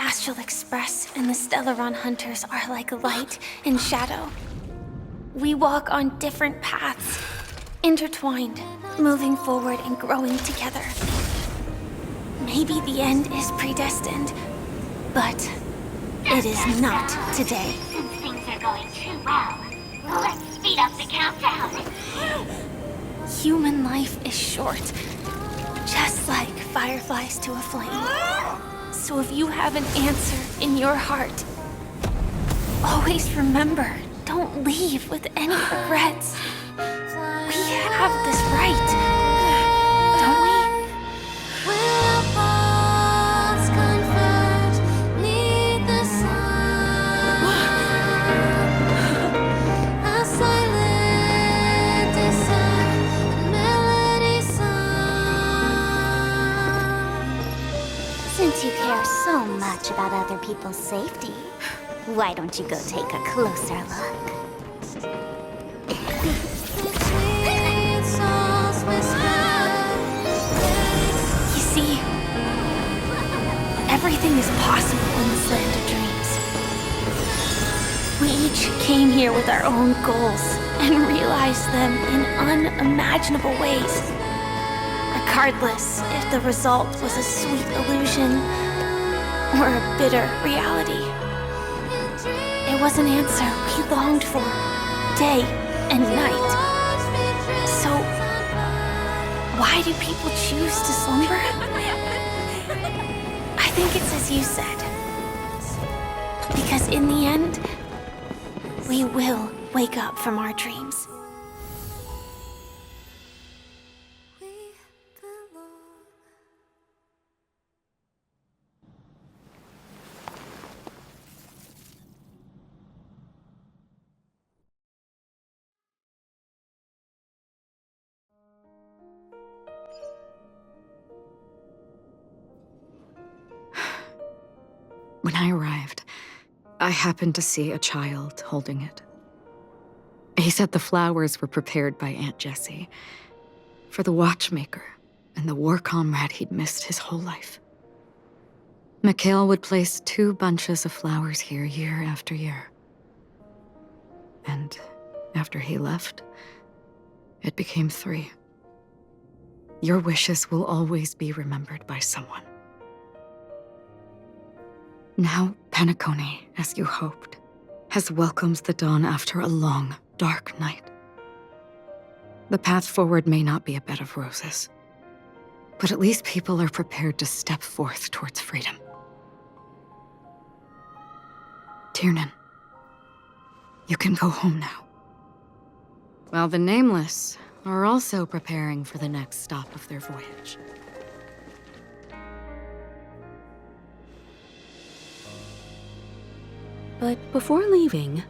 Astral Express and the Stellaron Hunters are like light and shadow. We walk on different paths, intertwined, moving forward and growing together. Maybe the end is predestined, but it is not today. Since things are going too well, let's speed up the countdown. Human life is short, just like fireflies to a flame. So if you have an answer in your heart, always remember, don't leave with any regrets. We have this right, don't we? Since you care so much about other people's safety, why don't you go take a closer look? You see, everything is possible in this land of dreams. We each came here with our own goals and realized them in unimaginable ways. Regardless if the result was a sweet illusion or a bitter reality. It was an answer we longed for, day and night. So, why do people choose to slumber? I think it's as you said. Because in the end, we will wake up from our dreams. When I arrived, I happened to see a child holding it. He said the flowers were prepared by Aunt Jessie for the watchmaker and the war comrade he'd missed his whole life. Mikhail would place 2 bunches of flowers here year after year. And after he left, it became 3. Your wishes will always be remembered by someone. Now, Penacony, as you hoped, has welcomed the dawn after a long, dark night. The path forward may not be a bed of roses, but at least people are prepared to step forth towards freedom. Tiernan, you can go home now. While the Nameless are also preparing for the next stop of their voyage. But before leaving,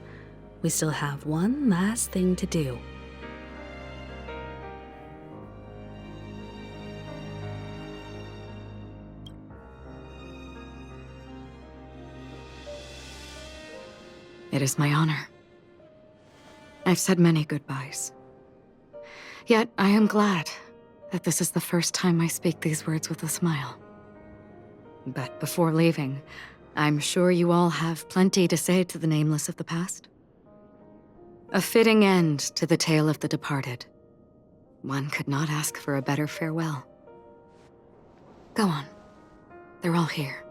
we still have one last thing to do. It is my honor. I've said many goodbyes. Yet I am glad that this is the first time I speak these words with a smile. But before leaving, I'm sure you all have plenty to say to the Nameless of the past. A fitting end to the tale of the departed. One could not ask for a better farewell. Go on. They're all here.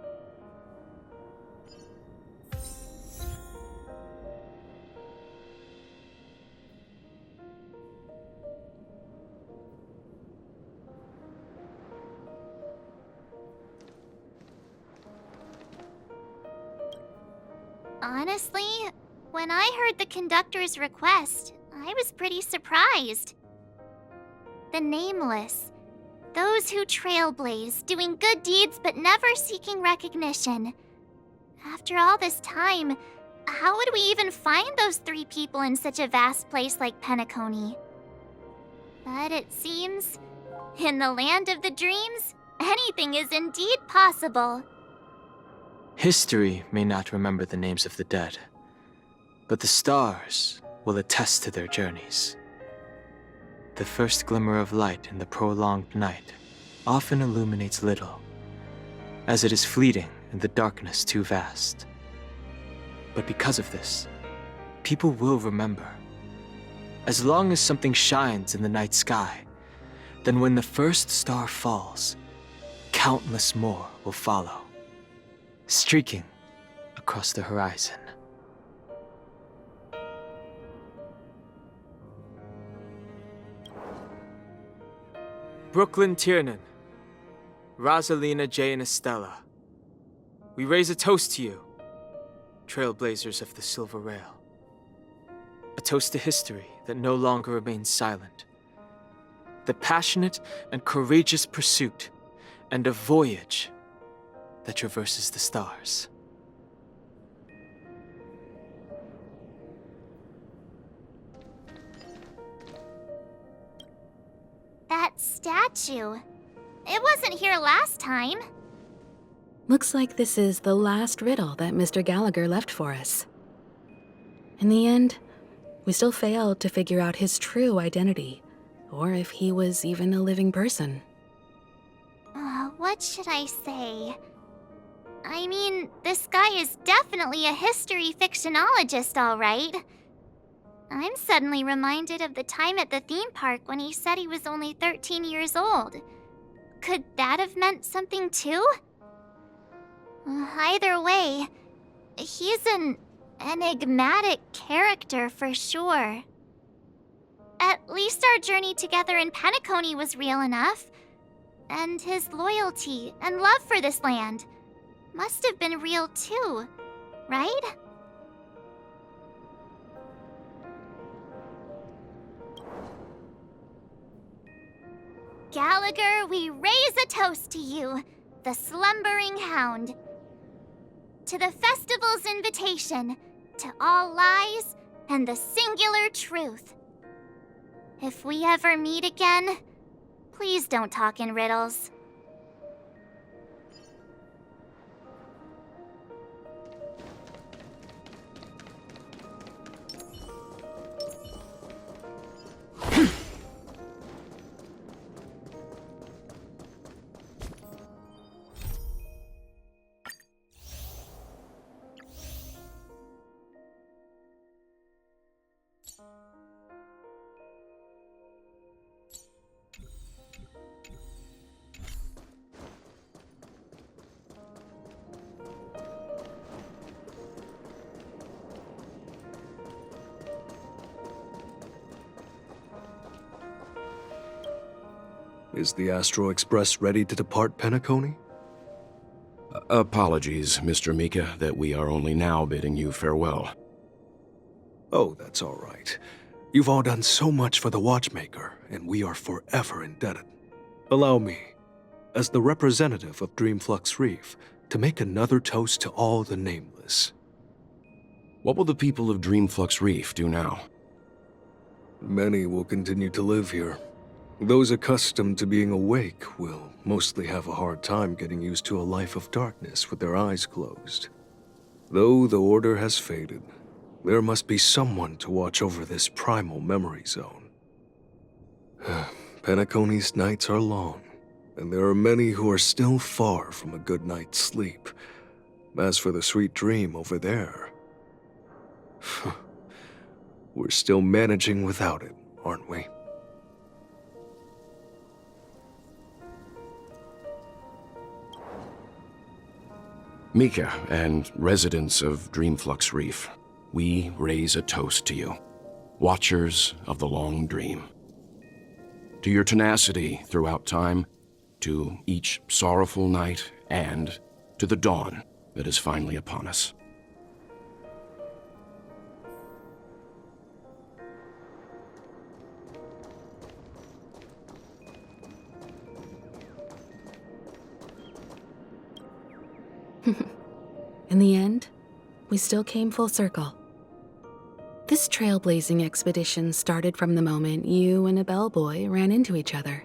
Honestly, when I heard the conductor's request, I was pretty surprised. The Nameless. Those who trailblaze, doing good deeds but never seeking recognition. After all this time, how would we even find those 3 people in such a vast place like Penacony? But it seems, in the land of the dreams, anything is indeed possible. History may not remember the names of the dead, but the stars will attest to their journeys. The first glimmer of light in the prolonged night often illuminates little, as it is fleeting and the darkness too vast. But because of this, people will remember. As long as something shines in the night sky, then when the first star falls, countless more will follow, streaking across the horizon. Brooklyn Tiernan, Rosalina J. and Estella, we raise a toast to you, trailblazers of the Silver Rail. A toast to history that no longer remains silent. The passionate and courageous pursuit, and a voyage that traverses the stars. That statue. It wasn't here last time. Looks like this is the last riddle that Mr. Gallagher left for us. In the end, we still failed to figure out his true identity, or if he was even a living person. What should I say? I mean, this guy is definitely a history fictionologist, all right. I'm suddenly reminded of the time at the theme park when he said he was only 13 years old. Could that have meant something too? Either way, he's an enigmatic character for sure. At least our journey together in Penacony was real enough. And his loyalty and love for this land must have been real too, right? Gallagher, we raise a toast to you, the slumbering hound. To the festival's invitation, to all lies and the singular truth. If we ever meet again, please don't talk in riddles. Is the Astro Express ready to depart Penacony? Apologies, Mr. Mika, that we are only now bidding you farewell. Oh, that's all right. You've all done so much for the Watchmaker, and we are forever indebted. Allow me, as the representative of Dreamflux Reef, to make another toast to all the nameless. What will the people of Dreamflux Reef do now? Many will continue to live here. Those accustomed to being awake will mostly have a hard time getting used to a life of darkness with their eyes closed. Though the order has faded, there must be someone to watch over this primal memory zone. Penacony's nights are long, and there are many who are still far from a good night's sleep. As for the sweet dream over there, we're still managing without it, aren't we? Mika and residents of Dreamflux Reef, we raise a toast to you, watchers of the long dream. To your tenacity throughout time, to each sorrowful night, and to the dawn that is finally upon us. In the end, we still came full circle. This trailblazing expedition started from the moment you and a bellboy ran into each other.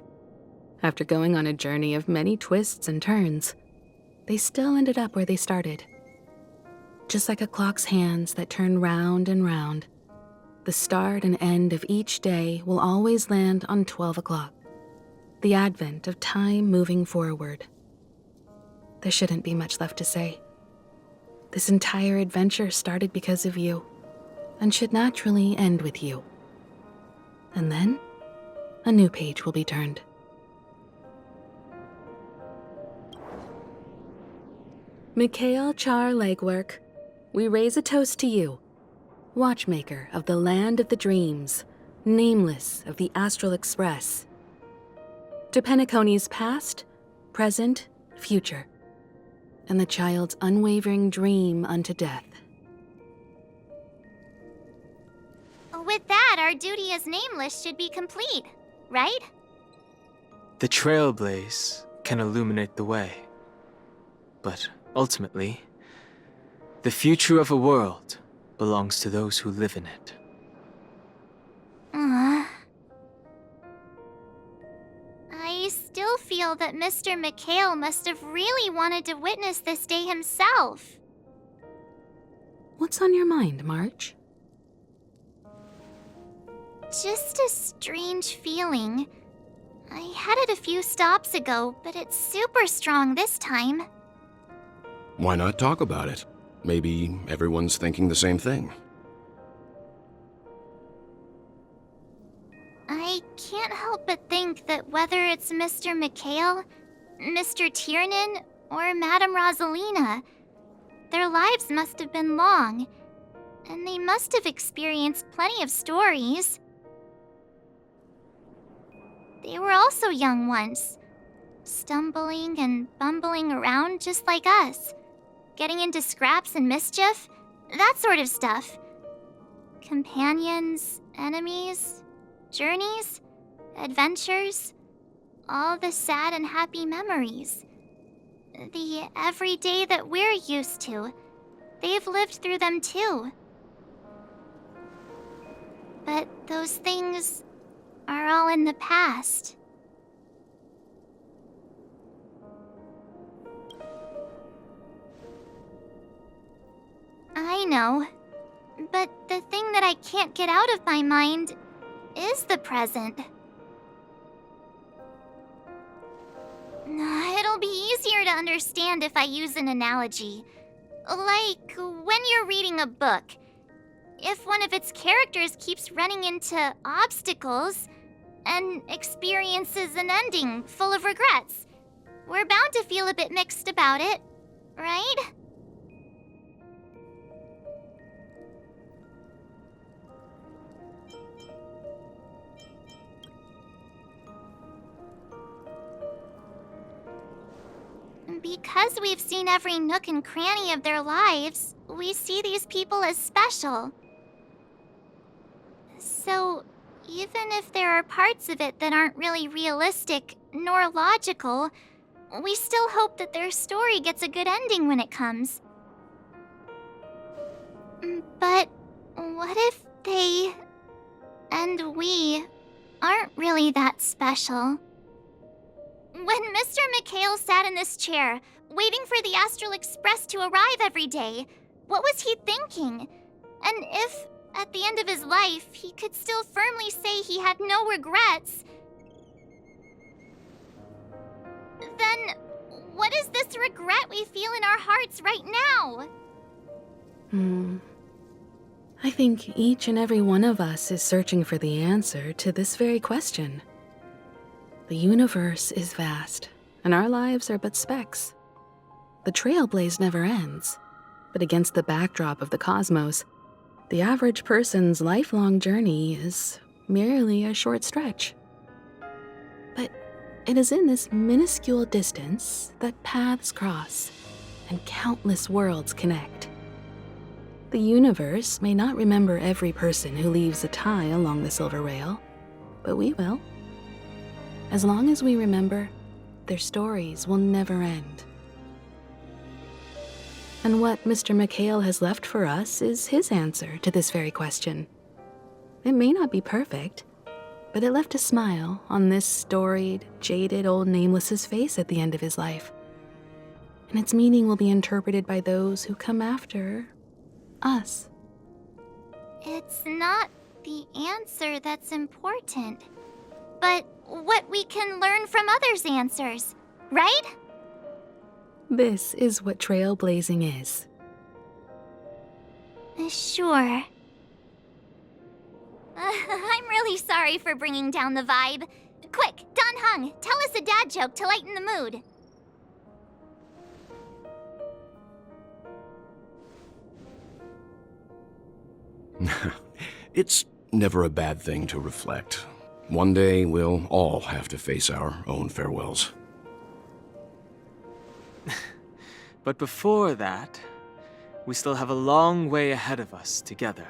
After going on a journey of many twists and turns, they still ended up where they started. Just like a clock's hands that turn round and round, the start and end of each day will always land on 12 o'clock, the advent of time moving forward. there shouldn't be much left to say. This entire adventure started because of you, and should naturally end with you. And then, a new page will be turned. Mikhail Char Legwork, we raise a toast to you, watchmaker of the land of the dreams, nameless of the Astral Express. To Penacony's past, present, future, and the child's unwavering dream unto death. With that, our duty as Nameless should be complete, right? The Trailblaze can illuminate the way. But ultimately, the future of a world belongs to those who live in it. I still feel that Mr. Mikhail must have really wanted to witness this day himself. What's on your mind, March? Just a strange feeling. I had it a few stops ago, but it's super strong this time. Why not talk about it? Maybe everyone's thinking the same thing. I can't help but think that whether it's Mr. Mikhail, Mr. Tiernan, or Madame Rosalina, their lives must have been long, and they must have experienced plenty of stories. They were also young once, stumbling and bumbling around just like us, getting into scraps and mischief, that sort of stuff. Companions, enemies, journeys, adventures, all the sad and happy memories. The everyday that we're used to, they've lived through them too. But those things are all in the past. I know, but the thing that I can't get out of my mind is the present. It'll be easier to understand if I use an analogy. Like when you're reading a book. If one of its characters keeps running into obstacles and experiences an ending full of regrets, we're bound to feel a bit mixed about it, right? Because we've seen every nook and cranny of their lives, we see these people as special. So, even if there are parts of it that aren't really realistic nor logical, we still hope that their story gets a good ending when it comes. But what if they and we aren't really that special? When Mr. Mikhail sat in this chair, waiting for the Astral Express to arrive every day, what was he thinking? And if, at the end of his life, he could still firmly say he had no regrets, then what is this regret we feel in our hearts right now? I think each and every one of us is searching for the answer to this very question. The universe is vast, and our lives are but specks. The Trailblaze never ends, but against the backdrop of the cosmos, the average person's lifelong journey is merely a short stretch. But it is in this minuscule distance that paths cross and countless worlds connect. The universe may not remember every person who leaves a tie along the Silver Rail, but we will. As long as we remember, their stories will never end. And what Mr. Mikhail has left for us is his answer to this very question. It may not be perfect, but it left a smile on this storied, jaded old Nameless's face at the end of his life. And its meaning will be interpreted by those who come after us. It's not the answer that's important, but what we can learn from others' answers, right? This is what trailblazing is. Sure. I'm really sorry for bringing down the vibe. Quick, Don Hung, tell us a dad joke to lighten the mood. It's never a bad thing to reflect. One day, we'll all have to face our own farewells. But before that, we still have a long way ahead of us together.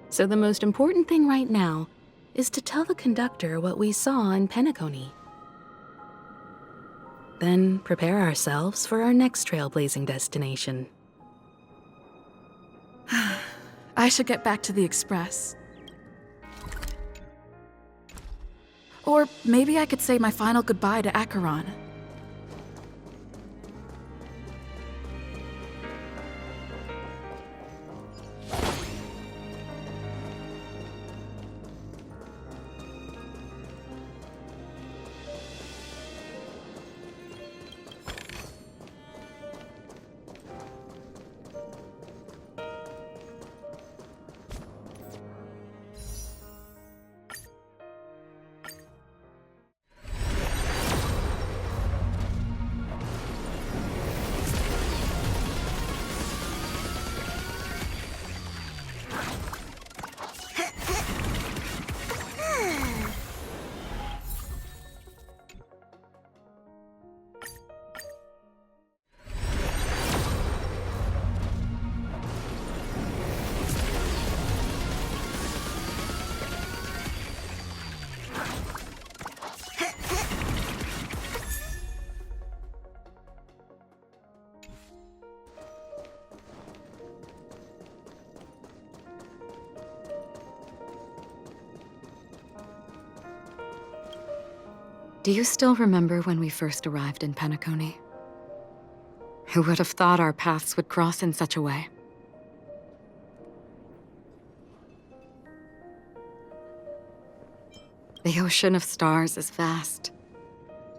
So the most important thing right now is to tell the conductor what we saw in Penacony. Then prepare ourselves for our next trailblazing destination. I should get back to the Express. Or maybe I could say my final goodbye to Acheron. Do you still remember when we first arrived in Penacony? Who would have thought our paths would cross in such a way? The ocean of stars is vast,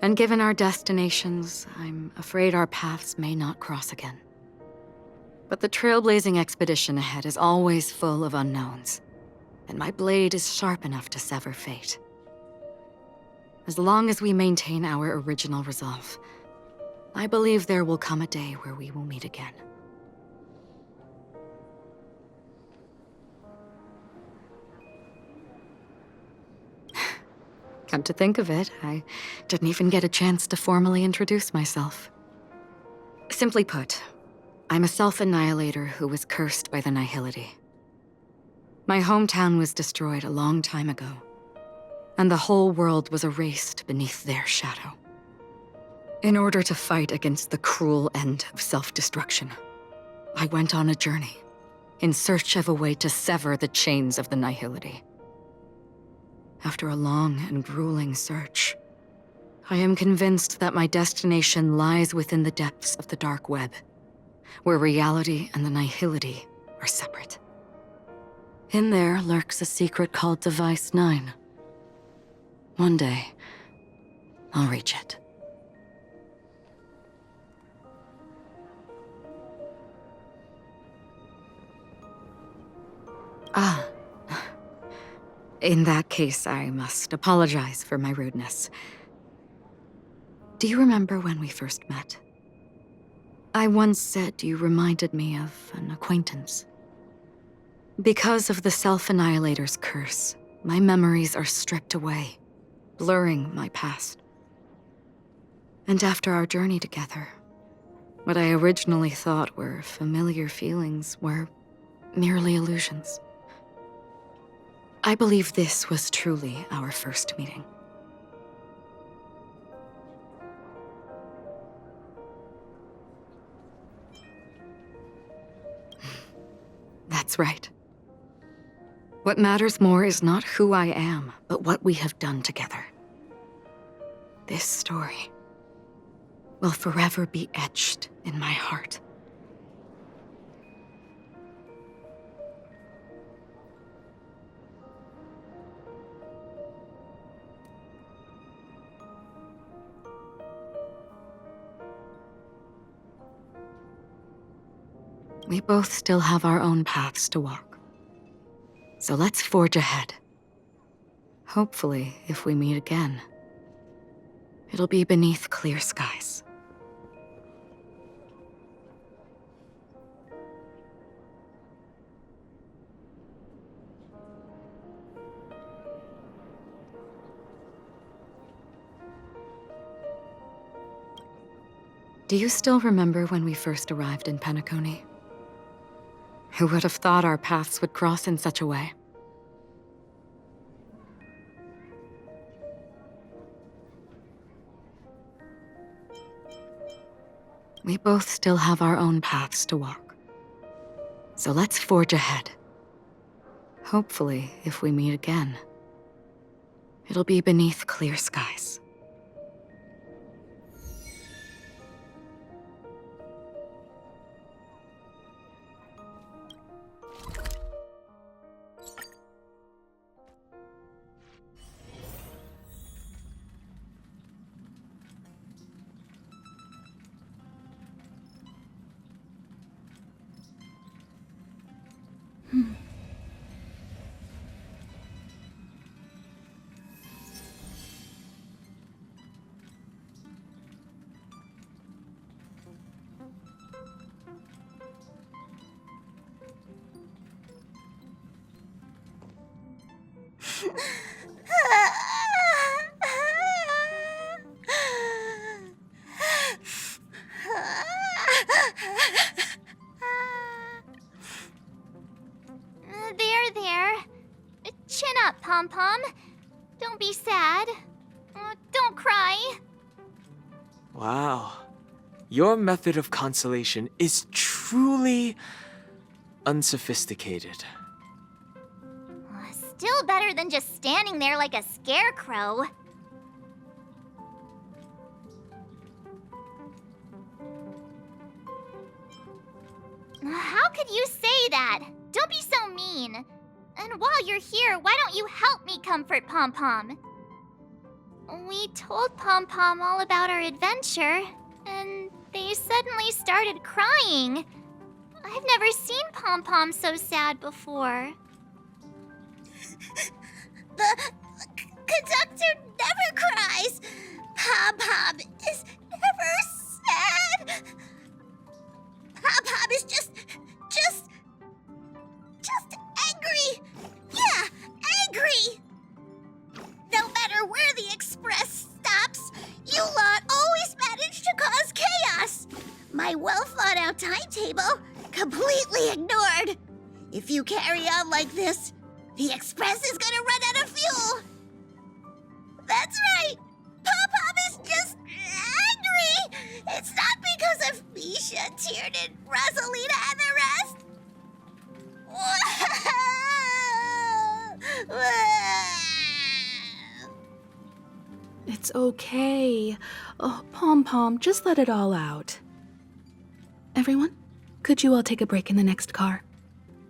and given our destinations, I'm afraid our paths may not cross again. But the trailblazing expedition ahead is always full of unknowns, and my blade is sharp enough to sever fate. As long as we maintain our original resolve, I believe there will come a day where we will meet again. Come to think of it, I didn't even get a chance to formally introduce myself. Simply put, I'm a self-annihilator who was cursed by the Nihility. My hometown was destroyed a long time ago, and the whole world was erased beneath their shadow. In order to fight against the cruel end of self-destruction, I went on a journey, in search of a way to sever the chains of the Nihility. After a long and grueling search, I am convinced that my destination lies within the depths of the dark web, where reality and the Nihility are separate. In there lurks a secret called Device 9. One day, I'll reach it. Ah. In that case, I must apologize for my rudeness. Do you remember when we first met? I once said you reminded me of an acquaintance. Because of the Self-Annihilator's curse, my memories are stripped away, blurring my past. And after our journey together, what I originally thought were familiar feelings were merely illusions. I believe this was truly our first meeting. That's right. What matters more is not who I am, but what we have done together. This story will forever be etched in my heart. We both still have our own paths to walk. So let's forge ahead. Hopefully, if we meet again, it'll be beneath clear skies. Do you still remember when we first arrived in Penacony? Who would have thought our paths would cross in such a way? We both still have our own paths to walk. So let's forge ahead. Hopefully, if we meet again, it'll be beneath clear skies. There. Chin up, Pom-Pom. Don't be sad. Don't cry. Wow. Your method of consolation is truly unsophisticated. Still better than just standing there like a scarecrow. How could you say that? Don't be so mean. And while you're here, why don't you help me comfort Pom-Pom? We told Pom-Pom all about our adventure, and they suddenly started crying. I've never seen Pom-Pom so sad before. The conductor never cries. Pom-Pom is never sad. Pom-Pom is just angry. Yeah, angry. No matter where the express stops, you lot always manage to cause chaos. My well-thought-out timetable completely ignored. If you carry on like this, the express is gonna run out of fuel. That's right. Pom-Pom is just angry. It's not because of Misha, Tiernan, Rosalina, and the rest. It's okay. Oh, Pom-Pom, just let it all out. Everyone, could you all take a break in the next car?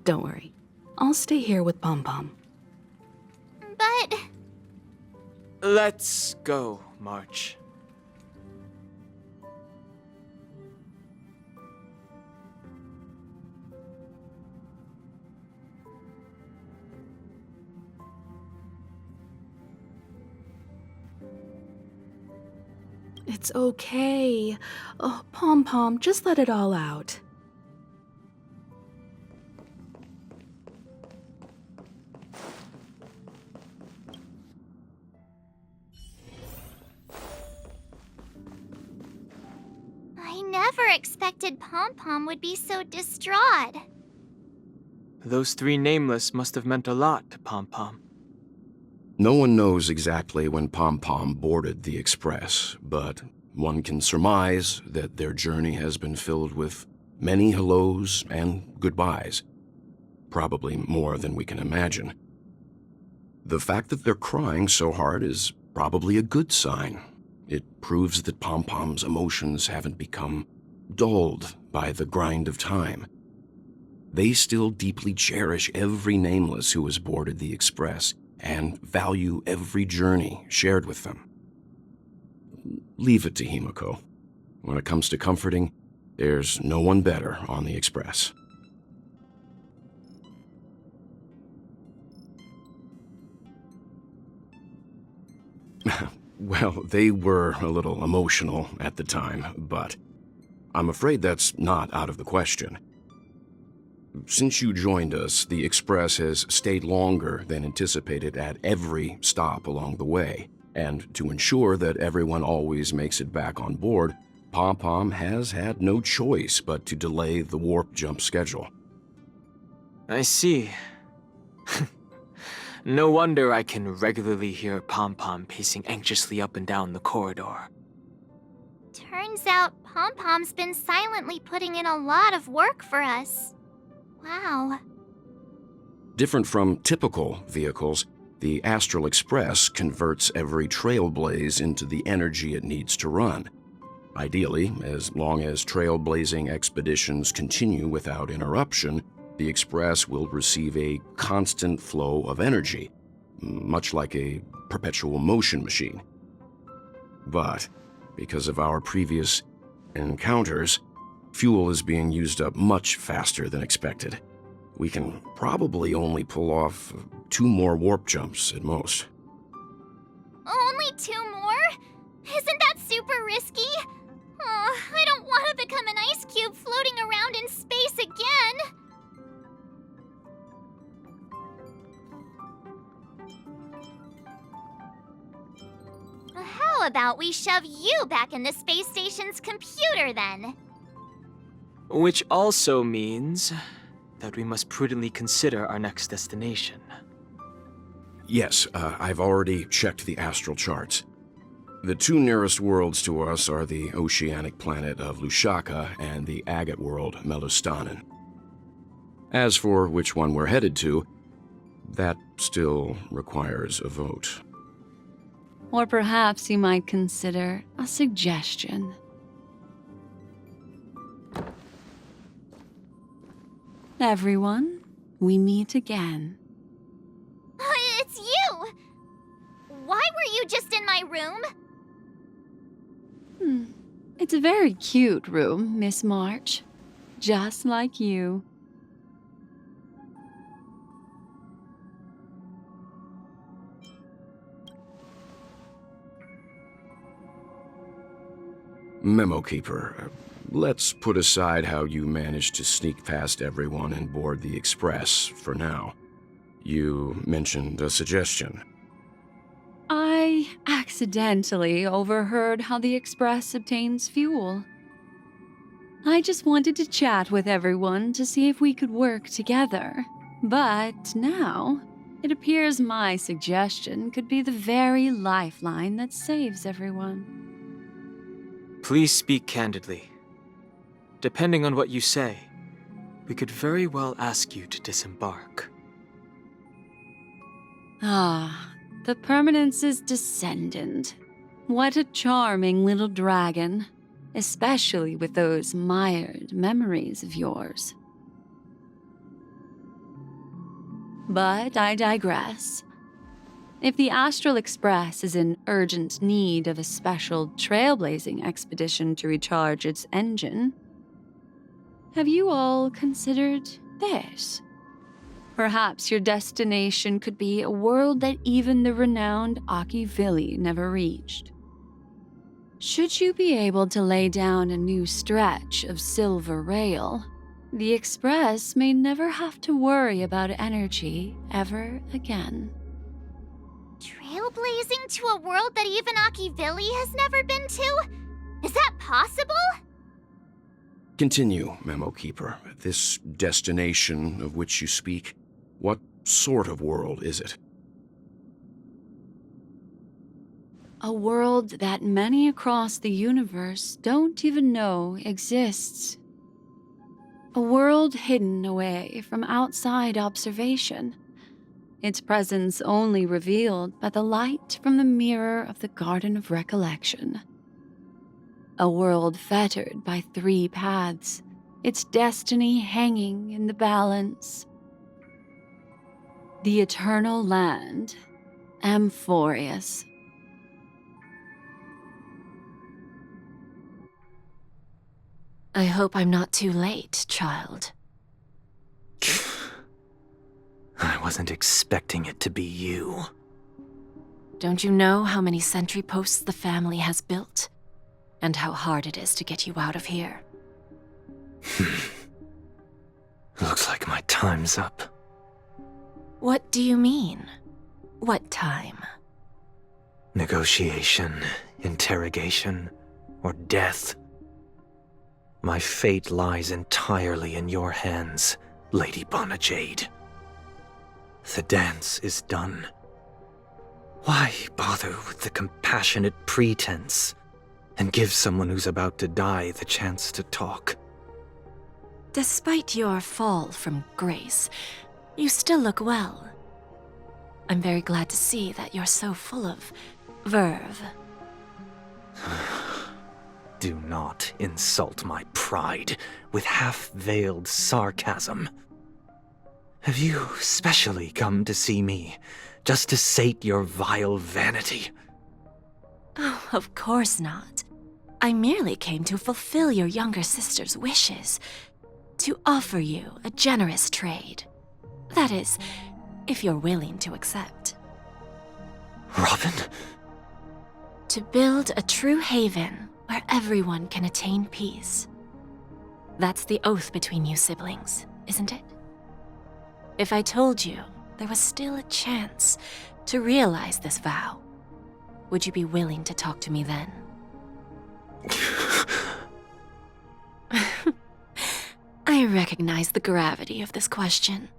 Don't worry. I'll stay here with Pom-Pom. But... Let's go, March. It's okay. Oh, Pom-Pom, just let it all out. I never expected Pom-Pom would be so distraught. Those three nameless must have meant a lot to Pom-Pom. No one knows exactly when Pom-Pom boarded the Express, but one can surmise that their journey has been filled with many hellos and goodbyes. Probably more than we can imagine. The fact that they're crying so hard is probably a good sign. It proves that Pom-Pom's emotions haven't become dulled by the grind of time. They still deeply cherish every nameless who has boarded the Express and value every journey shared with them. Leave it to Himiko. When it comes to comforting, there's no one better on the Express. Well, they were a little emotional at the time, but I'm afraid that's not out of the question. Since you joined us, the Express has stayed longer than anticipated at every stop along the way, and to ensure that everyone always makes it back on board, Pom-Pom has had no choice but to delay the warp jump schedule. I see. No wonder I can regularly hear Pom-Pom pacing anxiously up and down the corridor. Turns out Pom-Pom's been silently putting in a lot of work for us. Wow. Different from typical vehicles, the Astral Express converts every Trailblaze into the energy it needs to run. Ideally, as long as trailblazing expeditions continue without interruption, the Express will receive a constant flow of energy, much like a perpetual motion machine. But because of our previous encounters, fuel is being used up much faster than expected. We can probably only pull off 2 more warp jumps at most. Only 2 more? Isn't that super risky? Oh, I don't want to become an ice cube floating around in space again. How about we shove you back in the space station's computer then? Which also means that we must prudently consider our next destination. Yes, I've already checked the astral charts. The 2 nearest worlds to us are the oceanic planet of Lushaka and the agate world, Melostanen. As for which one we're headed to, that still requires a vote. Or perhaps you might consider a suggestion. Everyone, we meet again. It's you! Why were you just in my room? It's a very cute room, Miss March. Just like you. Memo Keeper, let's put aside how you managed to sneak past everyone and board the Express for now. You mentioned a suggestion. I accidentally overheard how the Express obtains fuel. I just wanted to chat with everyone to see if we could work together. But now, it appears my suggestion could be the very lifeline that saves everyone. Please speak candidly. Depending on what you say, we could very well ask you to disembark. Ah, the Permanence's descendant. What a charming little dragon, especially with those mired memories of yours. But I digress. If the Astral Express is in urgent need of a special trailblazing expedition to recharge its engine, have you all considered this? Perhaps your destination could be a world that even the renowned Akivili never reached. Should you be able to lay down a new stretch of silver rail, the Express may never have to worry about energy ever again. Trailblazing to a world that even Akivili has never been to? Is that possible? Continue, Memo Keeper. This destination of which you speak, what sort of world is it? A world that many across the universe don't even know exists. A world hidden away from outside observation. Its presence only revealed by the light from the mirror of the Garden of Recollection. A world fettered by 3 paths, its destiny hanging in the balance. The eternal land, Amphorius. I hope I'm not too late, child. I wasn't expecting it to be you. Don't you know how many sentry posts the family has built? And how hard it is to get you out of here? Looks like my time's up. What do you mean? What time? Negotiation, interrogation, or death. My fate lies entirely in your hands, Lady Bonajade. The dance is done. Why bother with the compassionate pretense and give someone who's about to die the chance to talk? Despite your fall from grace, you still look well. I'm very glad to see that you're so full of verve. Do not insult my pride with half-veiled sarcasm. Have you specially come to see me just to sate your vile vanity? Oh, of course not. I merely came to fulfill your younger sister's wishes, to offer you a generous trade. That is, if you're willing to accept. Robin? To build a true haven where everyone can attain peace. That's the oath between you siblings, isn't it? If I told you there was still a chance to realize this vow, would you be willing to talk to me then? I recognize the gravity of this question,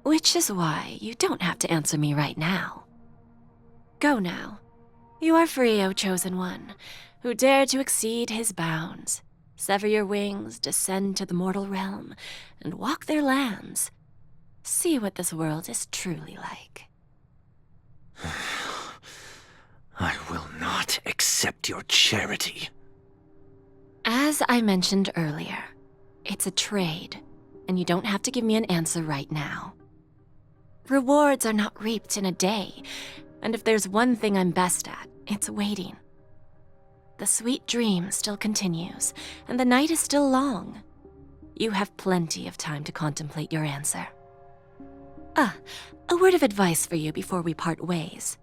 which is why you don't have to answer me right now. Go now. You are free, O Chosen One, who dare to exceed his bounds, sever your wings, descend to the mortal realm, and walk their lands. See what this world is truly like. I will not accept your charity. As I mentioned earlier, it's a trade, and you don't have to give me an answer right now. Rewards are not reaped in a day, and if there's one thing I'm best at, it's waiting. The sweet dream still continues, and the night is still long. You have plenty of time to contemplate your answer. A word of advice for you before we part ways.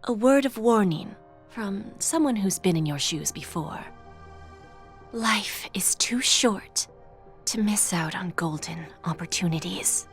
A word of warning from someone who's been in your shoes before. Life is too short to miss out on golden opportunities.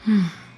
Hmm.